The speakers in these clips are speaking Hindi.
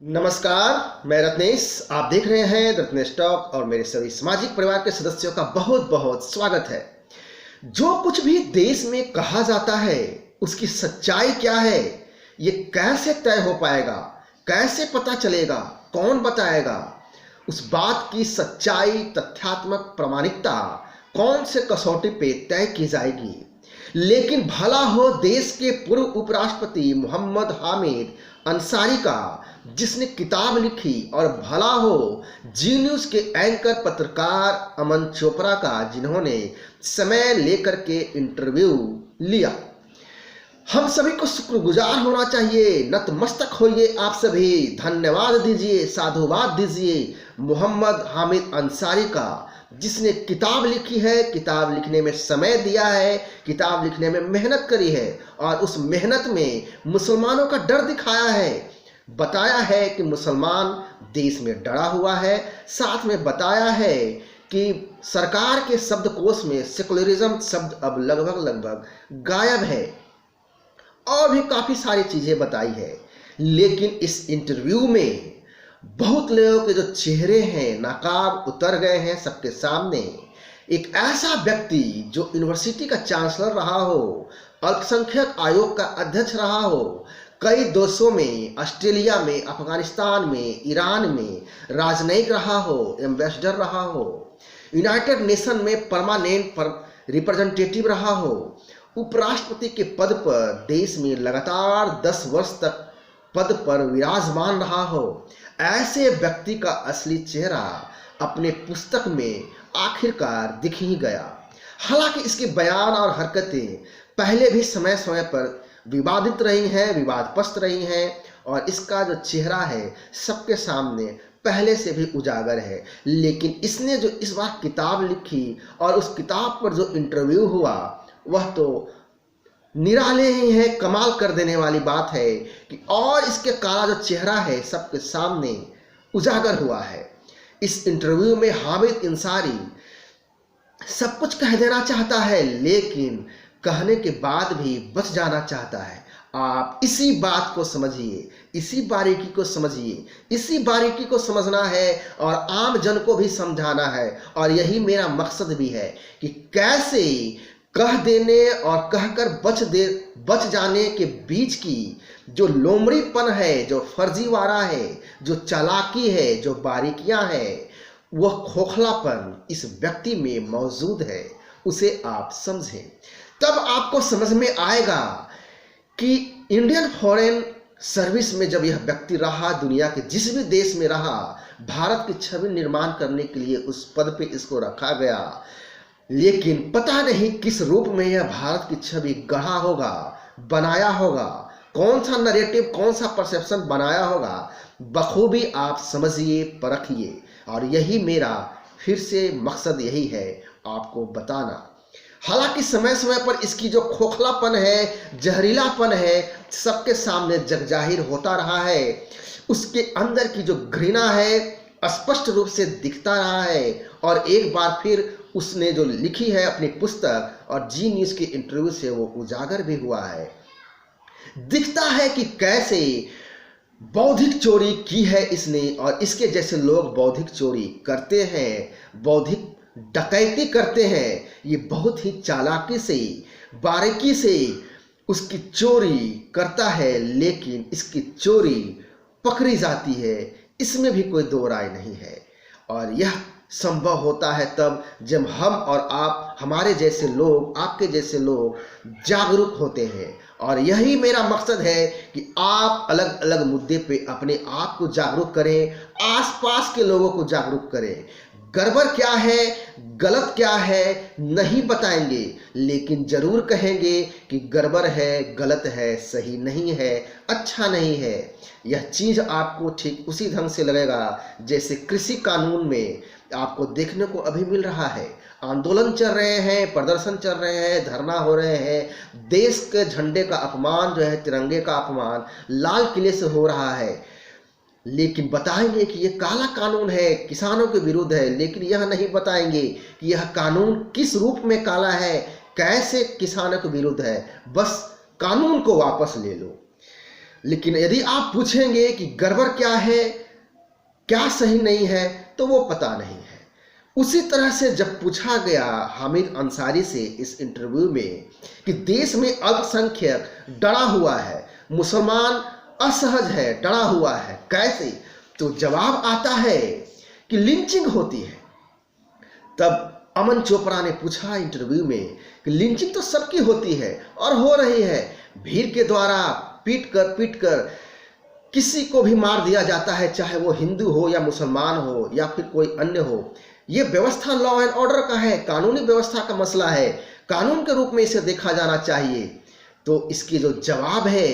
नमस्कार, मैं रत्नेश। आप देख रहे हैं रत्नेश टॉक और मेरे सभी सामाजिक परिवार के सदस्यों का बहुत बहुत स्वागत है। जो कुछ भी देश में कहा जाता है उसकी सच्चाई क्या है, ये कैसे तय हो पाएगा, कैसे पता चलेगा, कौन बताएगा? उस बात की सच्चाई, तथ्यात्मक प्रामाणिकता कौन से कसौटी पे तय की जाएगी? लेकिन भला हो देश के पूर्व उपराष्ट्रपति मोहम्मद हामिद अंसारी का, जिसने किताब लिखी, और भला हो जी न्यूज के एंकर पत्रकार अमन चोपड़ा का, जिन्होंने समय लेकर के इंटरव्यू लिया। हम सभी को शुक्रगुजार होना चाहिए, नतमस्तक होइए आप सभी, धन्यवाद दीजिए, साधुवाद दीजिए मोहम्मद हामिद अंसारी का, जिसने किताब लिखी है, किताब लिखने में समय दिया है, किताब लिखने में मेहनत करी है और उस मेहनत में मुसलमानों का डर दिखाया है। बताया है कि मुसलमान देश में डरा हुआ है, साथ में बताया है कि सरकार के शब्दकोश में सेकुलरिज्म शब्द अब लगभग गायब है, और भी काफी सारी चीजें बताई है। लेकिन इस इंटरव्यू में बहुत लोगों के जो चेहरे हैं, नकाब उतर गए हैं सबके सामने। एक ऐसा व्यक्ति जो यूनिवर्सिटी का चांसलर रहा हो, अल्पसंख्यक आयोग का अध्यक्ष रहा हो, कई देशों में, ऑस्ट्रेलिया में, अफगानिस्तान में, ईरान में राजनयिक रहा हो, एम्बेसडर रहा हो, यूनाइटेड नेशन में परमानेंट रिप्रेजेंटेटिव रहा हो, उपराष्ट्रपति के पद पर देश में लगातार 10 वर्ष तक पद पर विराजमान रहा हो, ऐसे व्यक्ति का असली चेहरा अपने पुस्तक में आखिरकार दिख ही गया। हालांकि इसके बयान और हरकतें पहले भी समय समय पर विवादित रही हैं, विवादग्रस्त रही हैं, और इसका जो चेहरा है सबके सामने पहले से भी उजागर है। लेकिन इसने जो इस बार किताब लिखी और उस किताब पर जो इंटरव्यू हुआ, वह तो निराले ही है, कमाल कर देने वाली बात है कि और इसके काला जो चेहरा है सबके सामने उजागर हुआ है। इस इंटरव्यू में हामिद अंसारी सब कुछ कह देना चाहता है, लेकिन कहने के बाद भी बच जाना चाहता है। आप इसी बात को समझिए, इसी बारीकी को समझिए, इसी बारीकी को समझना है और आम जन को भी समझाना है। और यही मेरा मकसद भी है कि कैसे कह देने और कहकर बच जाने के बीच की जो लोमड़ीपन है, जो फर्जीवाड़ा है, जो चालाकी है, जो बारीकियां हैं, वह खोखलापन इस व्यक्ति में मौजूद है, उसे आप समझें। तब आपको समझ में आएगा कि इंडियन फॉरेन सर्विस में जब यह व्यक्ति रहा, दुनिया के जिस भी देश में रहा, भारत की छवि निर्माण करने के लिए उस पद पे इसको रखा गया। लेकिन पता नहीं किस रूप में यह भारत की छवि गढ़ा होगा, बनाया होगा, कौन सा नैरेटिव, कौन सा परसेप्शन बनाया होगा, बखूबी आप समझिए, परखिए। और यही मेरा फिर से मकसद यही है, आपको बताना। हालांकि समय समय पर इसकी जो खोखलापन है, जहरीलापन है, सबके सामने जगजाहिर होता रहा है। उसके अंदर की जो घृणा है स्पष्ट रूप से दिखता रहा है। और एक बार फिर उसने जो लिखी है अपनी पुस्तक और जी न्यूज के इंटरव्यू से वो उजागर भी हुआ है। दिखता है कि कैसे बौद्धिक चोरी की है इसने, और इसके जैसे लोग बौद्धिक चोरी करते हैं, बौद्धिक डकैती करते हैं। ये बहुत ही चालाकी से, बारीकी से उसकी चोरी करता है, लेकिन इसकी चोरी पकड़ी जाती है, इसमें भी कोई दो राय नहीं है। और यह संभव होता है तब जब हम और आप, हमारे जैसे लोग, आपके जैसे लोग जागरूक होते हैं। और यही मेरा मकसद है कि आप अलग अलग मुद्दे पे अपने आप को जागरूक करें, आसपास के लोगों को जागरूक करें। गड़बड़ क्या है, गलत क्या है नहीं बताएंगे, लेकिन जरूर कहेंगे कि गड़बड़ है, गलत है, सही नहीं है, अच्छा नहीं है। यह चीज आपको ठीक उसी ढंग से लगेगा जैसे कृषि कानून में आपको देखने को अभी मिल रहा है। आंदोलन चल रहे हैं, प्रदर्शन चल रहे हैं, धरना हो रहे हैं, देश के झंडे का अपमान जो है, तिरंगे का अपमान लाल किले से हो रहा है। लेकिन बताएंगे कि यह काला कानून है, किसानों के विरुद्ध है, लेकिन यह नहीं बताएंगे कि यह कानून किस रूप में काला है, कैसे किसानों के विरुद्ध है। बस कानून को वापस ले लो। लेकिन यदि आप पूछेंगे कि गड़बड़ क्या है, क्या सही नहीं है, तो वो पता नहीं है। उसी तरह से जब पूछा गया हामिद अंसारी से इस इंटरव्यू में कि देश में अल्पसंख्यक डरा हुआ है, मुसलमान असहज है, डरा हुआ है, कैसे, तो जवाब आता है कि लिंचिंग होती है। तब अमन चोपड़ा ने पूछा इंटरव्यू में कि लिंचिंग तो सबकी होती है और हो रही है, भीड़ के द्वारा पीट कर किसी को भी मार दिया जाता है, चाहे वो हिंदू हो या मुसलमान हो या फिर कोई अन्य हो। ये व्यवस्था लॉ एंड ऑर्डर का है, कानूनी व्यवस्था का मसला है, कानून के रूप में इसे देखा जाना चाहिए। तो इसकी जो जवाब है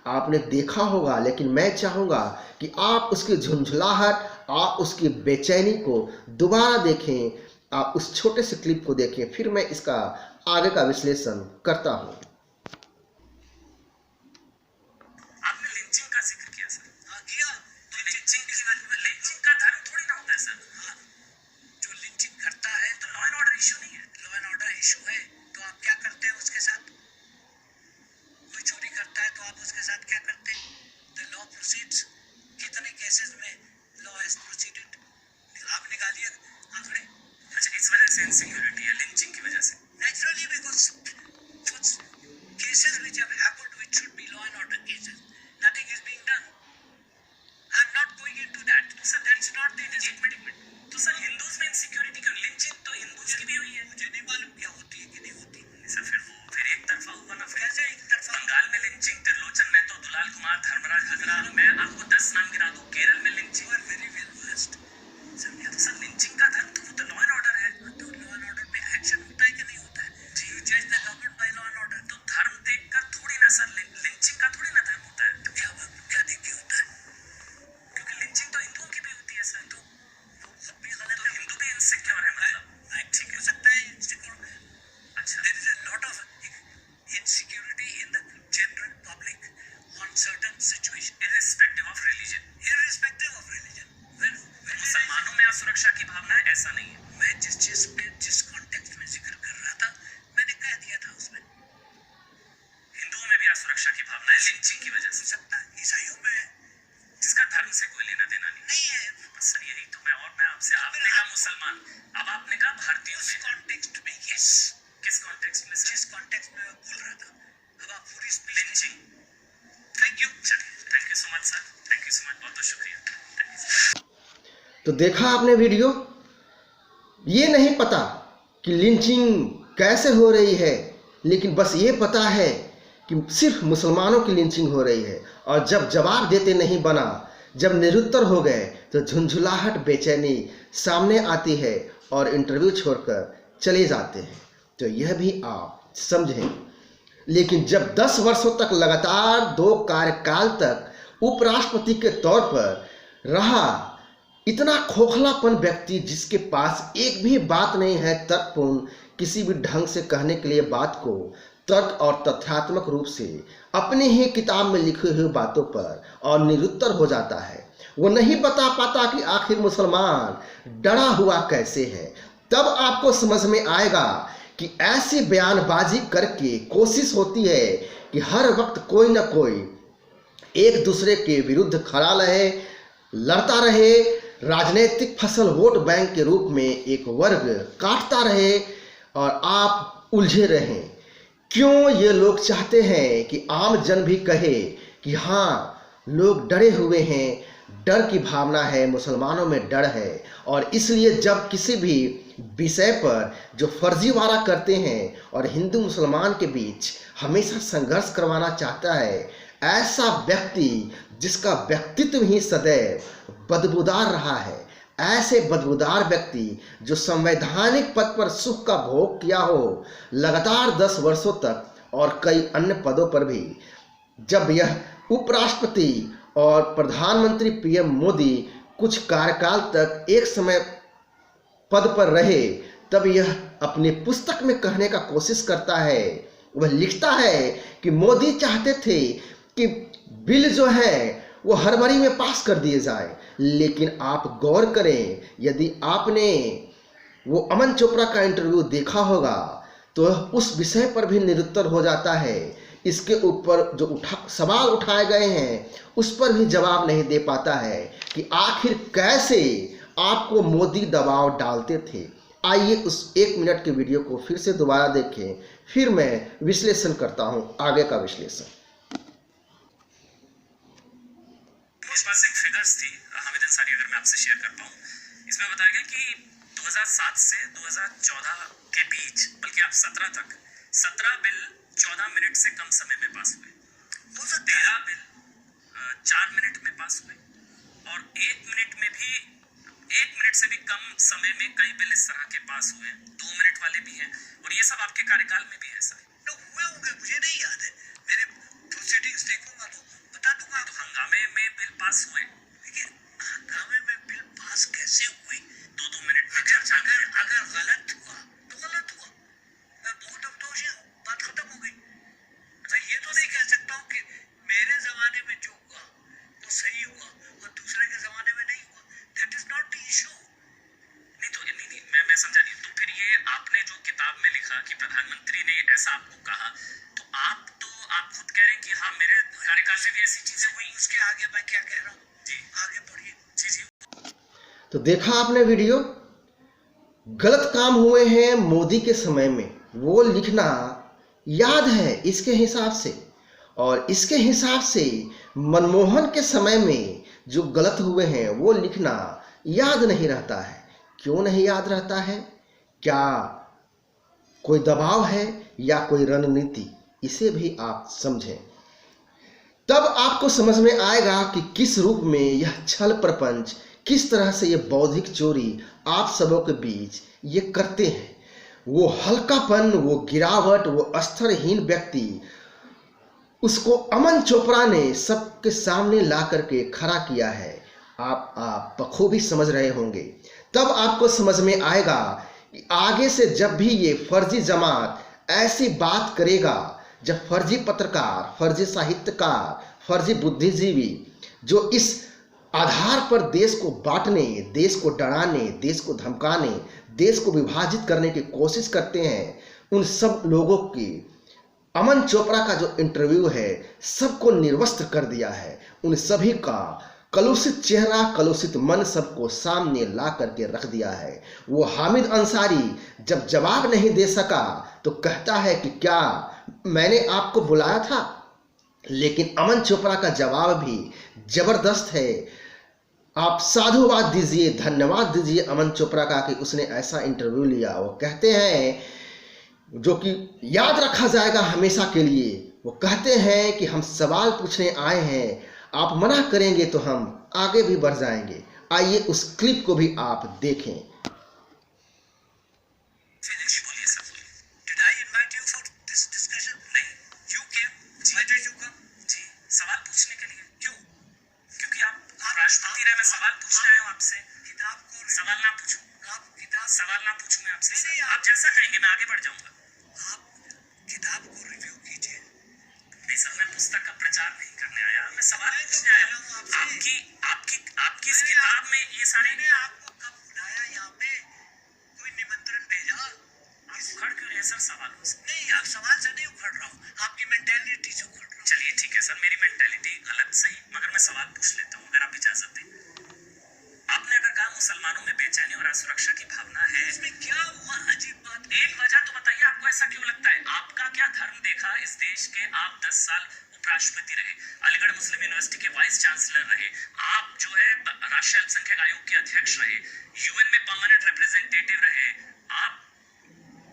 आपने देखा होगा, लेकिन मैं चाहूँगा कि आप उसकी झुंझलाहट, आप उसकी बेचैनी को दोबारा देखें, आप उस छोटे से क्लिप को देखें, फिर मैं इसका आगे का विश्लेषण करता हूँ। आपने लिंचिंग का जिक्र किया सर। हाँ किया। तो लिंचिंग का धर्म थोड़ी ना होता है सर। हाँ, जो लिंचिंग करता है तो लॉ एंड ऑर्डर इशू नहीं है। लॉ एंड ऑर्डर इशू है तो आप क्या करते हैं उसके साथ? कोई चोरी करता है तो आप उसके साथ क्या करते हैं? The law proceeds. कितने केसेस में लॉ हैज प्रोसीडेड? आप निकालिए। हाँ थोड़े। अच्छा, इस वजह से इनसिक्योरिटी है, लिंचिंग की वजह से। Naturally because cases which have happened which should be law and order cases, nothing is being done. I'm not going into that. Sir, that's not the legitimate. तो सर हिंदूज में इनसिक्योरिटी क्यों? लिंचिंग तो हिंदूज की भी हुई है। मुझे नहीं मालूम क्या होती है कि नहीं होती। सर फिर एक तरफा हुआ ना। कैसे एक तरफा? बंगाल में लिंचिंग, त्रिलोचन मेहतो, दुलाल कुमार, धर्मराज हजरा, मैं आपको 10 नाम गिना दूं। केरल में लिंचिंग और very well versed. Sir lynching का धर्म तो वो तो लॉ एंड ऑर्डर है। तो लॉ एंड ऑर्डर पे एक्शन होता है कि नहीं होता है? यू जज the government by law and order. तो धर्म देखकर थोड़ी ना सर, लिंचिंग का थोड़ी ना धर्म होता है। तो क्या देख के होता है? क्योंकि लिंचिंग तो हिंदुओं की भी होती है सर। तो वो भी गलत है। हिंदू भी इनसिक्योर है मतलब। ठीक हो सकता है इनसिक्योर। अच्छा, there is a lot of insecurity in the general public on certain situation, irrespective of religion. मुसलमानों में असुरक्षा की भावना है, ऐसा नहीं है। मैं जिस कॉन्टेक्स्ट में जिक्र कर रहा था, मैंने कह दिया था उसमें। हिंदुओं में भी असुरक्षा की भावना है लिंचिंग की वजह से। सकता है ईसाइयों में है, जिसका धर्म से कोई लेना देना नहीं है। बस सर यही तो मैं आपसे, आपने कहा मुसलमान, अब आपने कहा भारतीयों में। कॉन्टेक्स्ट में यस। किस कॉन्टेक्स्ट में? जिस कॉन्टेक्स्ट में मैं बोल रहा था। अब आप पूरी lynching. Thank you sir, thank you so much sir, thank you so much, बहुत बहुत शुक्रिया। तो देखा आपने वीडियो, ये नहीं पता कि लिंचिंग कैसे हो रही है, लेकिन बस ये पता है कि सिर्फ मुसलमानों की लिंचिंग हो रही है। और जब जवाब देते नहीं बना, जब निरुत्तर हो गए, तो झुंझुलाहट, बेचैनी सामने आती है और इंटरव्यू छोड़कर चले जाते हैं। तो यह भी आप समझें। लेकिन जब 10 वर्षों तक लगातार 2 कार्यकाल तक उपराष्ट्रपति के तौर पर रहा इतना खोखलापन व्यक्ति, जिसके पास एक भी बात नहीं है तर्कपूर्ण, किसी भी ढंग से कहने के लिए बात को तर्क और तथ्यात्मक रूप से अपने ही किताब में लिखी हुई बातों पर और निरुत्तर हो जाता है। वो नहीं बता पाता कि आखिर मुसलमान डरा हुआ कैसे है। तब आपको समझ में आएगा कि ऐसी बयानबाजी करके कोशिश होती है कि हर वक्त कोई ना कोई एक दूसरे के विरुद्ध खड़ा रहे, लड़ता रहे, राजनीतिक फसल वोट बैंक के रूप में एक वर्ग काटता रहे और आप उलझे रहें। क्यों ये लोग चाहते हैं कि आम जन भी कहे कि हाँ, लोग डरे हुए हैं, डर की भावना है, मुसलमानों में डर है। और इसलिए जब किसी भी विषय पर जो फर्जीवाड़ा करते हैं और हिंदू मुसलमान के बीच हमेशा संघर्ष करवाना चाहता है, ऐसा व्यक्ति जिसका व्यक्तित्व ही सदैव बदबूदार रहा है, ऐसे बदबूदार व्यक्ति जो संवैधानिक पद पर सुख का भोग किया हो लगातार 10 वर्षों तक और कई अन्य पदों पर भी, जब यह उपराष्ट्रपति और प्रधानमंत्री पीएम मोदी कुछ कार्यकाल तक एक समय पद पर रहे, तब यह अपनी पुस्तक में कहने का कोशिश करता है। वह लिखता है कि मोदी चाहते थे कि बिल जो है वो हड़बड़ी में पास कर दिए जाए, लेकिन आप गौर करें, यदि आपने वो अमन चोपड़ा का इंटरव्यू देखा होगा तो उस विषय पर भी निरुत्तर हो जाता है। इसके ऊपर जो सवाल उठाए गए हैं उस पर भी जवाब नहीं दे पाता है कि आखिर कैसे आपको मोदी दबाव डालते थे। आइए उस 1 मिनट के वीडियो को फिर से दोबारा देखें, फिर मैं विश्लेषण करता हूं, आगे का विश्लेषण। मेरे पास एक फिगर्स थी हामिद अंसारी, अगर मैं आपसे शेयर कर पाऊं, इसमें बताया गया कि 2007 से 2014 के बीच, बल्कि आप 17 तक 17 बिल 14 मिनट से कम समय में पास हुए, 13 बिल 4 मिनट में पास हुए, और 1 मिनट में भी 1 मिनट से भी कम समय में कई बिल इस तरह के पास हुए, 2 मिनट वाले भी हैं, और ये सब आपके कार्यकाल में भी है सर। तो हुए होंगे, मुझे नहीं याद है, मेरे प्रोसीडिंग्स देखूंगा तो बता दूंगा। तो हंगामे में बिल पास हुए, देखिए हंगामे में बिल पास कैसे हुए, 2-2 मिनट में चर्चा करें। अगर गलत हुआ तो गलत हुआ, मैं बहुत दोषी हूँ, बात खत्म हो गई। मैं ये तो नहीं कह सकता हूँ कि मेरे जमाने में जो हुआ वो सही हुआ और दूसरे के जमाने में नहीं हुआ। That is not the issue. नहीं, मैं समझा नहीं। तो फिर ये आपने जो किताब में लिखा कि प्रधानमंत्री ने ऐसा आपको कहा, तो आप खुद कह रहे हैं कि हाँ मेरे कार्यकाल में भी ऐसी चीजें हुई। उसके आगे मैं क्या कह रहा हूँ जी, आगे बढ़िए। जी। तो देखा आपने वीडियो, गलत काम हुए हैं मोदी के समय में, वो लिखना याद है इसके हिसाब से, और इसके हिसाब से मनमोहन के समय में जो गलत हुए हैं वो लिखना याद नहीं रहता है। क्यों नहीं याद रहता है? क्या कोई दबाव है या कोई रणनीति? इसे भी आप समझें, तब आपको समझ में आएगा कि किस रूप में यह छल प्रपंच, किस तरह से यह बौद्धिक चोरी आप सबों के बीच ये करते हैं। वो हल्कापन, वो गिरावट, वो अस्तरहीन व्यक्ति, उसको अमन चोपड़ा ने सबके सामने ला करके खड़ा किया है। आप बखूबी समझ रहे होंगे। तब आपको समझ में आएगा कि आगे से जब भी ये फर्जी जमात ऐसी बात करेगा, जब फर्जी पत्रकार, फर्जी साहित्यकार, फर्जी बुद्धिजीवी जो इस आधार पर देश को बांटने, देश को डराने, देश को धमकाने, देश को विभाजित करने की कोशिश करते हैं, उन सब लोगों की अमन चोपड़ा का जो इंटरव्यू है सबको निर्वस्त्र कर दिया है। उन सभी का कलुषित चेहरा, कलुषित मन सबको सामने ला करके रख दिया है। वो हामिद अंसारी जब जवाब नहीं दे सका तो कहता है कि क्या मैंने आपको बुलाया था? लेकिन अमन चोपड़ा का जवाब भी जबरदस्त है। आप साधुवाद दीजिए, धन्यवाद दीजिए अमन चोपड़ा का कि उसने ऐसा इंटरव्यू लिया। वो कहते हैं, जो कि याद रखा जाएगा हमेशा के लिए, वो कहते हैं कि हम सवाल पूछने आए हैं, आप मना करेंगे तो हम आगे भी बढ़ जाएंगे। आइए उस क्लिप को भी आप देखें। Did I invite you for this discussion? नहीं। You came? Why did you come? जी, सवाल पूछने के लिए। क्यों? क्योंकि आप राष्ट्रपति रहे, मैं सवाल पूछने आया हूँ आपसे। किताब को सवाल ना पूछूं, आप किताब सवाल ना पूछूं मैं आपसे। नहीं, आप जैसा कहेंगे मैं आगे बढ़ जाऊंगा। आप किताब को रिव्यू कीजिए। नहीं सर, मैं पुस्तक का प्रचार नहीं करने आया, मैं सवाल पूछने आया हूँ आपकी आपकी इस किताब में ये सारे। मैंने आपको कब बुलाया यहाँ पे? कोई निमंत्रण भेजा? उखड़ क्यों रहे सर सवालों से? नहीं, आप सवाल से नहीं उखड़ रहा हूँ, आपकी मेंटेलिटी से उखड़ रहा हूँ। चलिए ठीक है सर, मेरी मेंटालिटी गलत सही, मगर मैं सवाल पूछ लेता हूँ अगर आप इजाजत दें। आपने अगर कहा मुसलमानों में बेचैनी और असुरक्षा की भावना है, इसमें क्या हुआ? अजीब बात। एक वजह तो बताइए, आपको ऐसा क्यों लगता है? आपका क्या धर्म देखा इस देश के? आप 10 साल उपराष्ट्रपति रहे, अलीगढ़ मुस्लिम यूनिवर्सिटी के वाइस चांसलर रहे, आप जो है राष्ट्रीय अल्पसंख्यक आयोग के अध्यक्ष रहे, यूएन में परमानेंट रिप्रेजेंटेटिव रहे, आप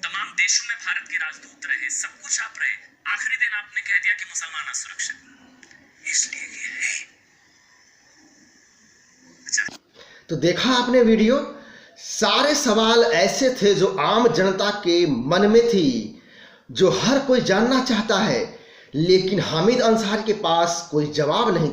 तमाम देशों में भारत के राजदूत रहे, सब कुछ आप रहे। आखिरी दिन आपने कह दिया कि मुसलमान असुरक्षित, इसलिए ये है। तो देखा आपने वीडियो, सारे सवाल ऐसे थे जो आम जनता के मन में थी, जो हर कोई जानना चाहता है, लेकिन हामिद अंसारी के पास कोई जवाब नहीं।